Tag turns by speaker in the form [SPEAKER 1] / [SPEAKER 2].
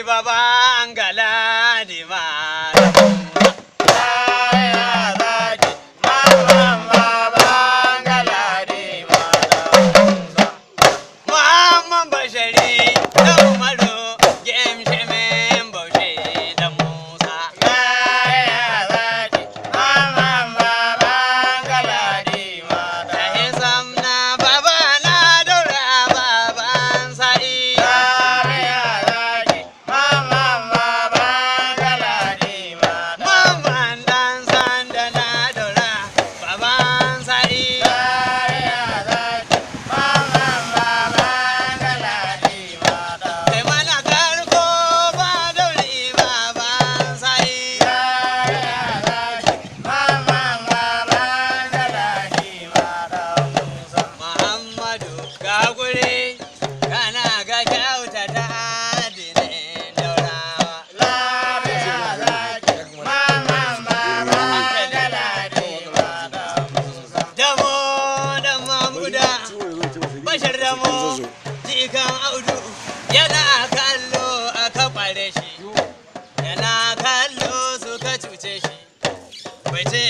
[SPEAKER 1] baban Galadima. Muhammad Bashari da Umaru Gemshemen Bauchi da Musa. Tahi samna baba na daura baban sa'i. Mamman dan sanda na daura baban sa'i. Kai mana garko ba dauri baban sa'i. Muhammadu ga guri kana ga kyauta ta adinin daurawa. Damo da mamuda bashar damo jikan audu yana kallo aka kware shi yana kallo suka cuce shi bai ce